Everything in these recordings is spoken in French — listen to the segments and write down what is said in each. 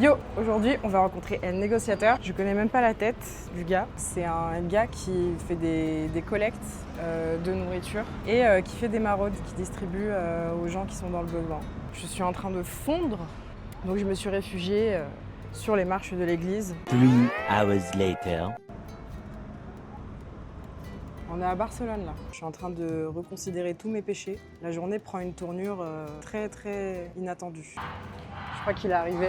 Yo, aujourd'hui on va rencontrer un négociateur. Je connais même pas la tête du gars. C'est un gars qui fait des collectes de nourriture et qui fait des maraudes, qui distribue aux gens qui sont dans le besoin. Je suis en train de fondre, donc je me suis réfugiée sur les marches de l'église. 3 hours later. On est à Barcelone là. Je suis en train de reconsidérer tous mes péchés. La journée prend une tournure très inattendue. Je crois qu'il est arrivé.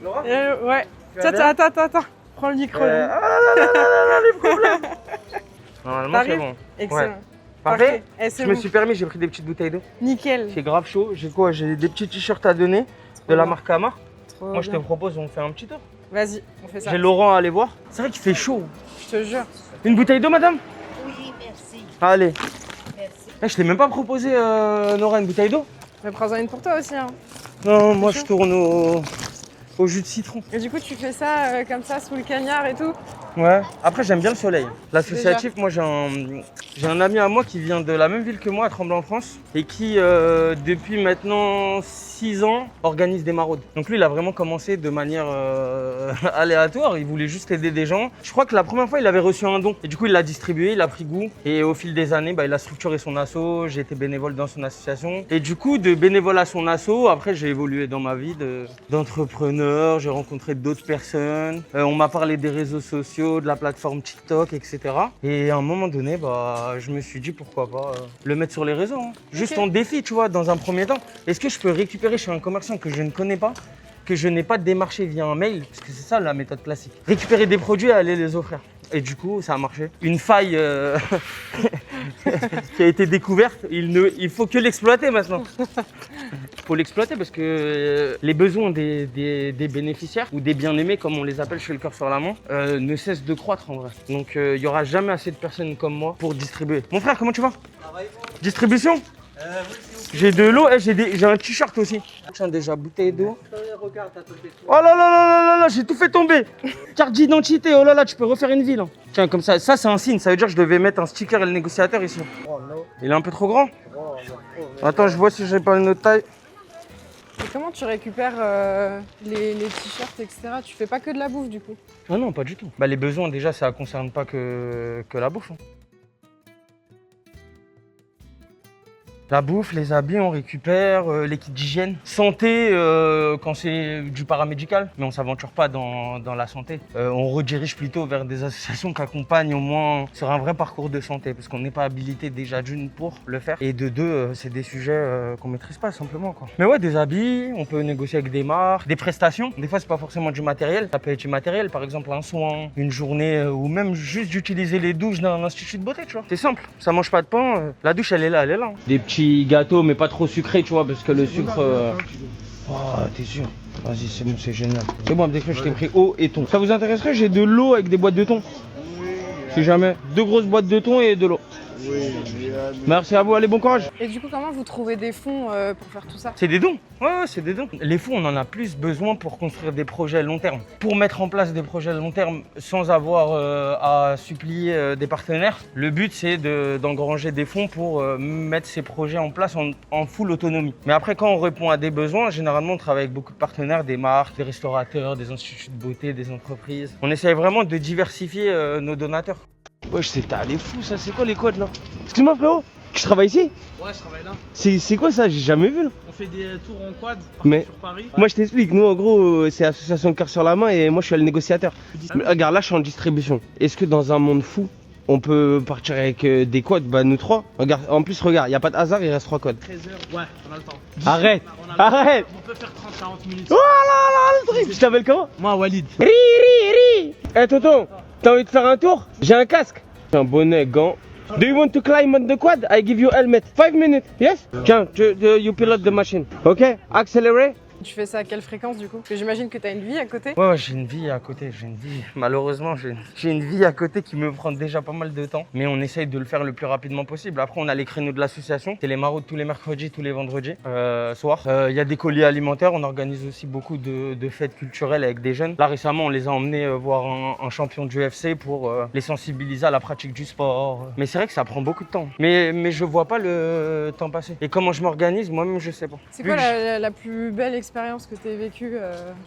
Laura Ouais. Attends. Prends le micro. les problèmes. Normalement, c'est T'arrives bon. Excellent. Ouais. Parfait. Eh, c'est Je me bon. suis permis, j'ai pris des petites bouteilles d'eau. Nickel. C'est grave chaud. J'ai quoi? J'ai des petits t-shirts à donner de la bien. marque Amar. Trop Moi, je te bien. propose, on fait un petit tour. Vas-y, on fait ça. J'ai Laurent à aller voir. C'est vrai qu'il fait chaud. Je te jure. Une bouteille d'eau, madame? Oui, merci. Allez. Merci. Eh, je t'ai même pas proposé, Nora, une bouteille d'eau? Mais prends-en une pour toi aussi. Hein. Non, moi, je tourne au jus de citron. Et du coup, tu fais ça comme ça, sous le cagnard et tout? Ouais. Après, j'aime bien le soleil. L'associatif, moi, j'ai un ami à moi qui vient de la même ville que moi, à Tremblay-en-France, et qui, depuis maintenant 6 ans, organise des maraudes. Donc lui, il a vraiment commencé de manière aléatoire. Il voulait juste aider des gens. Je crois que la première fois, il avait reçu un don. Et du coup, il l'a distribué, il a pris goût. Et au fil des années, il a structuré son asso. J'ai été bénévole dans son association. Et du coup, de bénévole à son asso, après, j'ai évolué dans ma vie d'entrepreneur. J'ai rencontré d'autres personnes. On m'a parlé des réseaux sociaux, de la plateforme TikTok, etc. Et à un moment donné, je me suis dit pourquoi pas le mettre sur les réseaux. Hein. Juste en défi, tu vois, dans un premier temps. Est-ce que je peux récupérer chez un commerçant que je ne connais pas, que je n'ai pas démarché via un mail, parce que c'est ça la méthode classique. Récupérer des produits et aller les offrir. Et du coup, ça a marché. Une faille qui a été découverte, il faut que l'exploiter maintenant. Il faut l'exploiter parce que les besoins des bénéficiaires ou des bien-aimés, comme on les appelle chez le cœur sur la main, ne cessent de croître en vrai. Donc il n'y aura jamais assez de personnes comme moi pour distribuer. Mon frère, comment tu vas? Distribution? J'ai de l'eau, j'ai un t-shirt aussi. Tiens, déjà, bouteille d'eau. Oh là là là là, j'ai tout fait tomber. Carte d'identité, oh là là, tu peux refaire une ville. Tiens, comme ça c'est un signe, ça veut dire que je devais mettre un sticker et le négociateur ici. Il est un peu trop grand? Attends, je vois si j'ai pas une autre taille. Et comment tu récupères les t-shirts, etc. Tu fais pas que de la bouffe du coup? Ah non, pas du tout. Les besoins, déjà, ça concerne pas que la bouffe. Hein. La bouffe, les habits, on récupère, les kits d'hygiène. Santé, quand c'est du paramédical, mais on ne s'aventure pas dans la santé. On redirige plutôt vers des associations qui accompagnent au moins sur un vrai parcours de santé, parce qu'on n'est pas habilité déjà d'une pour le faire. Et de deux, c'est des sujets qu'on ne maîtrise pas simplement. Quoi. Mais ouais, des habits, on peut négocier avec des marques, des prestations. Des fois, c'est pas forcément du matériel. Ça peut être du matériel, par exemple un soin, une journée, ou même juste d'utiliser les douches d'un institut de beauté, tu vois. C'est simple, ça mange pas de pain. La douche, elle est là. Hein. Des petits gâteaux mais pas trop sucrés, tu vois, parce que le sucre oh, t'es sûr? Vas-y, c'est bon, c'est génial. C'est bon, dès que je t'ai pris eau et thon. Ça vous intéresserait? J'ai de l'eau avec des boîtes de thon. Si jamais. 2 grosses boîtes de thon et de l'eau. Merci à vous, allez, bon courage. Et du coup, comment vous trouvez des fonds pour faire tout ça? C'est des dons. Ouais, c'est des dons. Les fonds, on en a plus besoin pour construire des projets long terme. Pour mettre en place des projets long terme sans avoir à supplier des partenaires, le but c'est d'engranger des fonds pour mettre ces projets en place en full autonomie. Mais après, quand on répond à des besoins, généralement on travaille avec beaucoup de partenaires, des marques, des restaurateurs, des instituts de beauté, des entreprises. On essaye vraiment de diversifier nos donateurs. Ouais, c'est allé fou ça, c'est quoi les codes là? Excuse-moi frérot, tu travailles ici? Ouais, je travaille là. C'est quoi ça? J'ai jamais vu là. On fait des tours en quad Mais sur Paris. moi je t'explique, nous en gros c'est association de cœur sur la main et moi je suis le négociateur. Mais, regarde là je suis en distribution. Est-ce que dans un monde fou on peut partir avec des codes? Nous 3. Regarde, en plus regarde, il n'y a pas de hasard, il reste 3 codes. 13h, ouais, on a le temps. Arrête, On a le temps. arrête. On peut faire 30-40 minutes. Oh là là le truc. Tu t'appelles comment? Moi, Walid. Ri. Eh tonton, t'as envie de faire un tour? J'ai un casque. Un bonnet, gants. Do you want to climb on the quad? I give you helmet. 5 minutes. Yes? Tiens, you pilot the machine. Ok? Accelerate. Tu fais ça à quelle fréquence du coup? Parce que j'imagine que t'as une vie à côté. Ouais, j'ai une vie à côté, Malheureusement, j'ai une vie à côté qui me prend déjà pas mal de temps. Mais on essaye de le faire le plus rapidement possible. Après, on a les créneaux de l'association. C'est les maraudes tous les mercredis, tous les vendredis soir. Il y a des colis alimentaires. On organise aussi beaucoup de fêtes culturelles avec des jeunes. Là, récemment, on les a emmenés voir un champion du UFC pour les sensibiliser à la pratique du sport. Mais c'est vrai que ça prend beaucoup de temps. Mais je vois pas le temps passer. Et comment je m'organise, moi-même, je sais pas. C'est quoi la plus belle expérience expériences que tu as vécues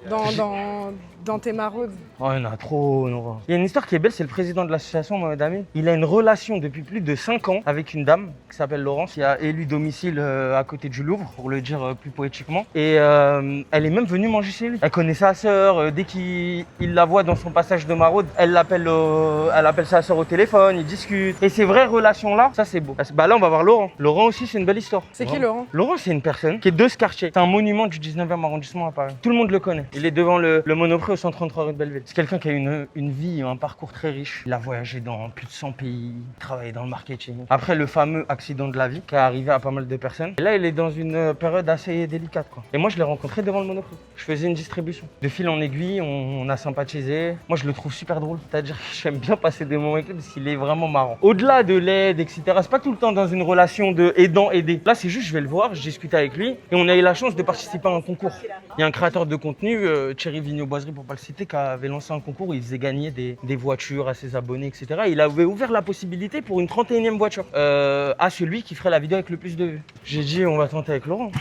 dans tes maraudes? Oh, il y en a trop, Nora. Il y a une histoire qui est belle, c'est le président de l'association, Mohamed Amin. Il a une relation depuis plus de 5 ans avec une dame qui s'appelle Laurence, qui a élu domicile à côté du Louvre, pour le dire plus poétiquement. Et elle est même venue manger chez lui. Elle connaît sa sœur, dès qu'il la voit dans son passage de maraude, elle appelle sa sœur au téléphone, ils discutent. Et ces vraies relations-là, ça c'est beau. Bah là, on va voir Laurent. Laurent aussi, c'est une belle histoire. C'est qui Laurent? Laurent, c'est une personne qui est de ce quartier. C'est un monument du 19e arrondissement à Paris. Tout le monde le connaît. Il est devant le Monoprix au 133 rue de Belleville. C'est quelqu'un qui a une vie, un parcours très riche. Il a voyagé dans plus de 100 pays, travaillé dans le marketing. Après le fameux accident de la vie qui est arrivé à pas mal de personnes. Et là, il est dans une période assez délicate, quoi. Et moi, je l'ai rencontré devant le Monoprix. Je faisais une distribution. De fil en aiguille, on a sympathisé. Moi, je le trouve super drôle. C'est-à-dire que j'aime bien passer des moments avec lui parce qu'il est vraiment marrant. Au-delà de l'aide, etc., c'est pas tout le temps dans une relation de aidant-aidé. Là, c'est juste, je vais le voir, je discute avec lui. Et on a eu la chance de participer à un concours. Il y a un créateur de contenu, Thierry Vigneault-Boiserie, pour pas le citer, qui avait lancé un concours où il faisait gagner des voitures à ses abonnés, etc. Il avait ouvert la possibilité pour une 31e voiture à celui qui ferait la vidéo avec le plus de vues. J'ai dit, on va tenter avec Laurent.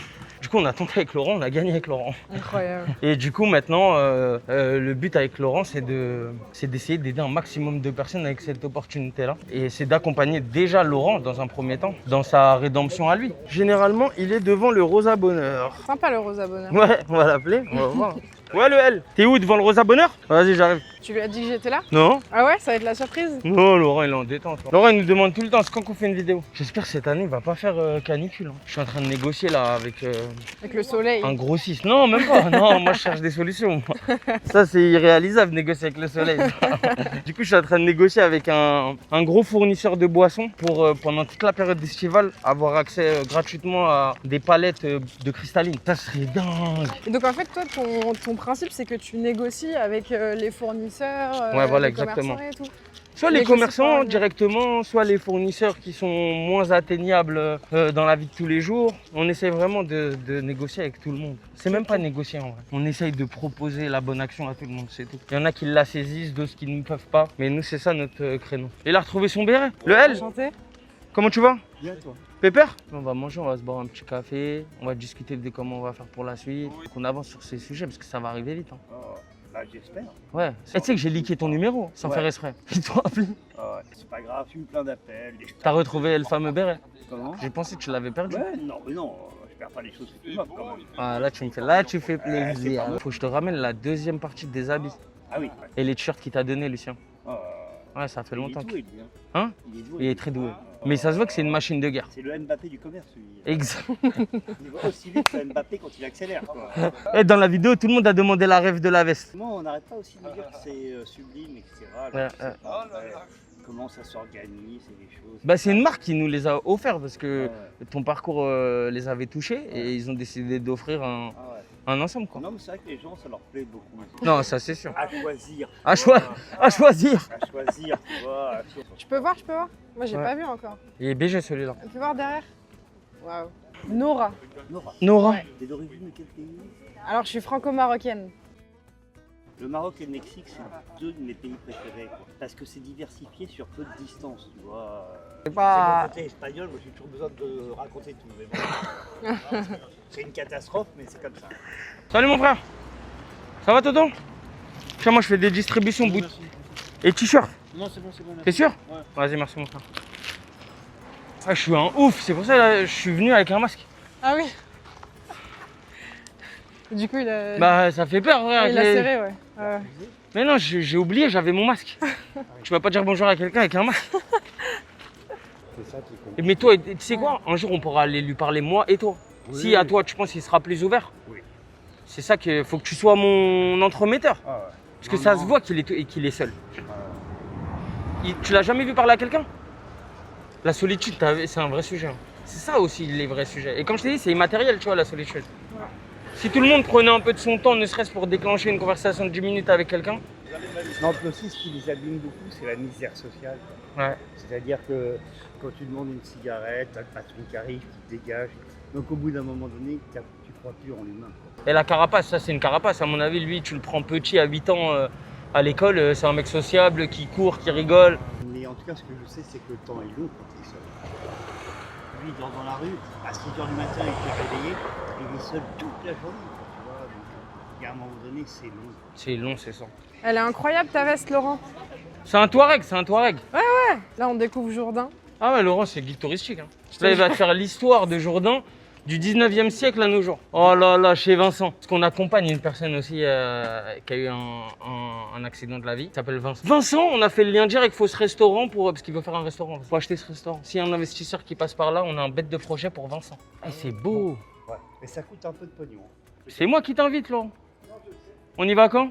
Du coup, on a tenté avec Laurent, on a gagné avec Laurent. Incroyable. Et du coup, maintenant, le but avec Laurent, c'est d'essayer d'aider un maximum de personnes avec cette opportunité-là. Et c'est d'accompagner déjà Laurent, dans un premier temps, dans sa rédemption à lui. Généralement, il est devant le Rosa Bonheur. Sympa le Rosa Bonheur. Ouais, on va l'appeler, on va voir. Ouais, le L. T'es où, devant le Rosa Bonheur? Vas-y, j'arrive. Tu lui as dit que j'étais là? Non? Ah ouais, ça va être la surprise? Non, Laurent, il est en détente. Laurent, il nous demande tout le temps, c'est quand qu'on fait une vidéo? J'espère que cette année, il va pas faire canicule. Hein. Je suis en train de négocier là avec le soleil. un grossiste. Non, même pas. Non, moi, je cherche des solutions. Ça, c'est irréalisable, négocier avec le soleil. Du coup, je suis en train de négocier avec un gros fournisseur de boissons pour, pendant toute la période estivale, avoir accès gratuitement à des palettes de cristalline. Ça serait dingue. Et donc en fait, toi, ton principe, c'est que tu négocies avec les fournisseurs, ouais, voilà, les exactement. commerçants et tout. Soit les Négocie commerçants pas, directement, soit les fournisseurs qui sont moins atteignables dans la vie de tous les jours. On essaye vraiment de négocier avec tout le monde. C'est même pas négocier en vrai. On essaye de proposer la bonne action à tout le monde, c'est tout. Il y en a qui la saisissent, d'autres qui ne peuvent pas. Mais nous, c'est ça notre créneau. Il a retrouvé son béret. Le L. Enchanté. Comment tu vas? Bien toi. Pépère? On va manger, on va se boire un petit café, on va discuter de comment on va faire pour la suite. Qu'on avance sur ces sujets parce que ça va arriver vite. Hein. Bah j'espère. Ouais. Et tu sais que j'ai leaké ton numéro sans faire exprès. Ils t'ont appelé. C'est pas grave, j'ai eu plein d'appels. T'as retrouvé le fameux béret? Comment? J'ai pensé que tu l'avais perdu. Ouais, non, mais non, je perds pas les choses que tu m'offres quand même. Ah, là, tu fais plaisir. Faut que je te ramène la deuxième partie des habits Ah oui. et les t-shirts qu'il t'a donné, Lucien. Euh, Ouais, ça fait longtemps. Il est doué, lui. Hein? Il est doué. Il est très doué. Mais ça se voit que c'est une machine de guerre. C'est le Mbappé du commerce, lui. Exact. Il va aussi vite que Mbappé quand il accélère, quoi. Et dans la vidéo, tout le monde a demandé la rêve de la veste. Moi, on n'arrête pas aussi de dire que c'est sublime, etc. Ouais, Je sais pas, après, comment ça s'organise et les choses. Bah, c'est une marque qui nous les a offerts parce que Ouais. ton parcours les avait touchés et ils ont décidé d'offrir Ah ouais. un ensemble, quoi. Non, mais c'est vrai que les gens, ça leur plaît beaucoup. Non, ça c'est sûr. À choisir. À tu vois. choisir. À choisir, tu vois. Je peux voir? Moi, j'ai Ouais. pas vu encore. Il est BG celui-là. On peut voir derrière? Waouh. Nora. Nora, Nora. Ouais. t'es d'origine de quel pays? Alors, je suis franco-marocaine. Le Maroc et le Mexique, c'est deux de mes pays préférés, quoi. Parce que c'est diversifié sur peu de distance, tu vois. C'est pas. mon côté espagnol, moi j'ai toujours besoin de raconter tout. Mais bon. C'est une catastrophe, mais c'est comme ça. Salut mon frère. Ça va Tonton? Tiens, moi je fais des distributions et t-shirts. Non, c'est bon, c'est bon. T'es sûr? Ouais. Vas-y, merci mon frère. Ah, je suis un ouf, c'est pour ça là, je suis venu avec un masque. Ah oui. Du coup, il a, Bah, ça fait peur, frère. il a serré, ouais. Ouais. Mais non, j'ai oublié, j'avais mon masque. Tu vas pas dire bonjour à quelqu'un avec un masque. C'est ça qui compte. Mais toi, tu sais quoi? Un jour, on pourra aller lui parler, moi et toi. Oui. Si à toi, tu penses qu'il sera plus ouvert. Oui. C'est ça qu'il faut que tu sois mon entremetteur. Ah ouais. Parce que ça se voit qu'il est seul. Tu l'as jamais vu parler à quelqu'un? La solitude, c'est un vrai sujet. Hein. C'est ça aussi les vrais sujets. Et comme je t'ai dit, c'est immatériel, tu vois, la solitude. Ouais. Si tout le monde prenait un peu de son temps, ne serait-ce pour déclencher une conversation de 10 minutes avec quelqu'un. Non, puis aussi, ce qui les abîme beaucoup, c'est la misère sociale, quoi. Ouais. C'est-à-dire que quand tu demandes une cigarette, t'as le patron qui arrive, qui te dégage. Donc au bout d'un moment donné, tu crois plus en l'humain, quoi. Et la carapace, ça c'est une carapace. À mon avis, lui, tu le prends petit à 8 ans à l'école, c'est un mec sociable, qui court, qui rigole. Mais en tout cas, ce que je sais, c'est que le temps est long quand tu es seul. Lui, il dort dans la rue, à 6 h du matin, il est réveillé, il est seul toute la journée. Tu vois. qu'à un moment donné, c'est long. C'est long, c'est ça. Elle est incroyable ta veste, Laurent. C'est un Touareg, c'est un Touareg. Là, on découvre Jourdain. Ah ouais, Laurent, c'est guide touristique. Hein. Là, il va te faire l'histoire de Jourdain du 19e siècle à nos jours. Oh là là, chez Vincent. Parce qu'on accompagne une personne aussi qui a eu un accident de la vie. Il s'appelle Vincent. Vincent, on a fait le lien direct, il faut ce restaurant parce qu'il veut faire un restaurant. Il faut acheter ce restaurant. S'il y a un investisseur qui passe par là, on a un bête de projet pour Vincent. Eh, c'est beau. Ouais. Mais ça coûte un peu de pognon. C'est moi qui t'invite, Laurent. On y va quand?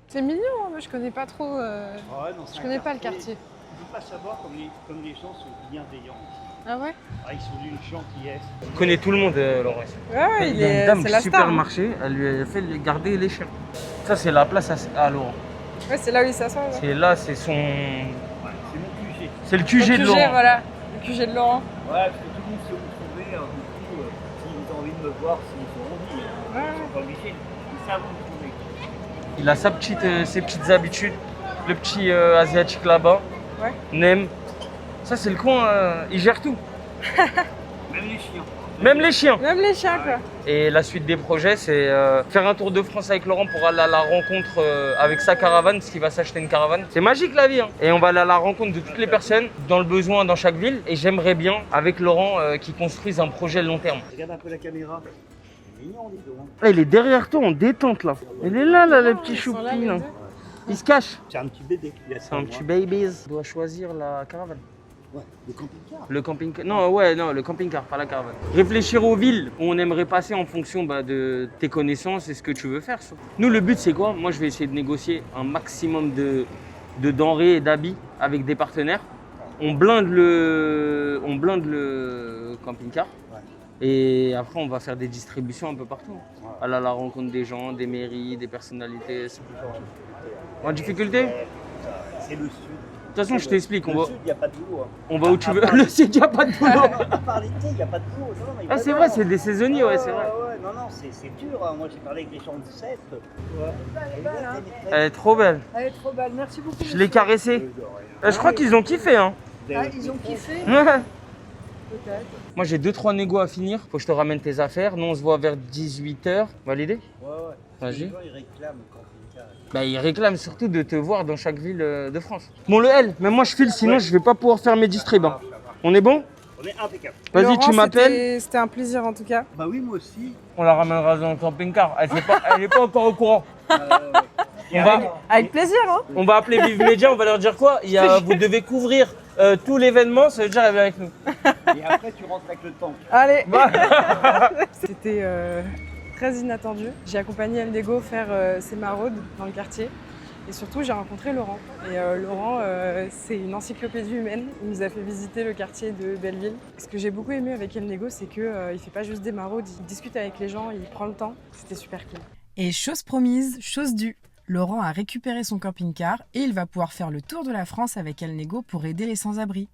C'est mignon, hein, mais je connais pas trop. Ouais, non, c'est Je un connais pas le quartier. Tu peux pas savoir comme les gens sont bienveillants ici. Ah ouais? Ah, ils sont d'une gentillesse. On connaît tout le monde, Laurent. Ouais, Il y a une dame c'est du la star. hein. supermarché, elle lui a fait garder les chiens. Ça, c'est la place à Laurent. Ouais, c'est là où il s'assoit. ouais. C'est là, c'est son. Ouais, c'est mon QG. C'est le QG de Le Laurent. voilà. Le QG de Laurent. Ouais, parce que tout le monde sait où me trouver. Du coup, s'ils ont envie de me voir, s'ils ont envie, ils sont pas obligés. Ils savent où me trouver. Il a ses petites habitudes. Le petit asiatique là-bas. Ouais. Nem. Ça, c'est le coin, il gère tout. Même les chiens. Même les chiens. Même les chiens, quoi. Et la suite des projets, c'est faire un tour de France avec Laurent pour aller à la rencontre avec sa caravane, parce qu'il va s'acheter une caravane. C'est magique la vie, hein. Et on va aller à la rencontre de toutes les personnes dans le besoin dans chaque ville. Et j'aimerais bien, avec Laurent, qu'ils construisent un projet long terme. Regarde un peu la caméra. C'est mignon, les deux. Hein. Là, il est derrière toi en détente là. Il est là, le petit Ils sont là, choupi les là. deux. Il se cache. C'est un petit bébé. Il a C'est un petit baby. On doit choisir la caravane. Ouais, le camping-car. Le camping-car. Non, le camping-car, pas la caravane. Réfléchir aux villes où on aimerait passer en fonction de tes connaissances et ce que tu veux faire. Nous, le but, c'est quoi? Moi, je vais essayer de négocier un maximum de denrées et d'habits avec des partenaires. On blinde le camping-car. Ouais. Et après, on va faire des distributions un peu partout. Ouais. Aller à la rencontre des gens, des mairies, des personnalités. En difficulté? C'est le sud. De toute façon, je t'explique. Le sud, il n'y a pas de boulot. Hein. On va où tu veux. part- Le sud, il n'y a pas de boulot. À part l'été, il n'y a pas de boulot. Non, mais Ah, c'est vrai, c'est des saisonniers, ouais, c'est vrai. Ouais, non, c'est dur. Hein. Moi, j'ai parlé avec les gens de cèpe. Ouais. Elle est trop belle. Elle est trop belle, merci beaucoup. Je l'ai caressée. Je crois qu'ils ont kiffé, hein. Ah, ils ont kiffé Ouais. peut-être. Moi, j'ai 2-3 négos à finir. Faut que je te ramène tes affaires. Nous, on se voit vers 18h. Validé? Ouais. Vas-y. Les gens, ils réclament le camping-car. Bah, ils réclament surtout de te voir dans chaque ville de France. Bon, le L, même moi, je file, sinon, je vais pas pouvoir faire mes distribs. Hein. On est bon? On est impeccable. Vas-y, Laurent, tu m'appelles. C'était un plaisir en tout cas. Bah oui, moi aussi. On la ramènera dans le camping-car. Elle est pas encore au courant. Avec plaisir, hein. On va appeler Vive Média, on va leur dire quoi? Vous devez couvrir tout l'événement, ça veut dire elle vient avec nous. Et après, tu rentres avec le tank. Allez. C'était très inattendu. J'ai accompagné El Nego faire ses maraudes dans le quartier. Et surtout, j'ai rencontré Laurent. Et Laurent, c'est une encyclopédie humaine. Il nous a fait visiter le quartier de Belleville. Ce que j'ai beaucoup aimé avec El Nego, c'est qu'il ne fait pas juste des maraudes, il discute avec les gens, il prend le temps. C'était super cool. Et chose promise, chose due. Laurent a récupéré son camping-car et il va pouvoir faire le tour de la France avec El Nego pour aider les sans-abri.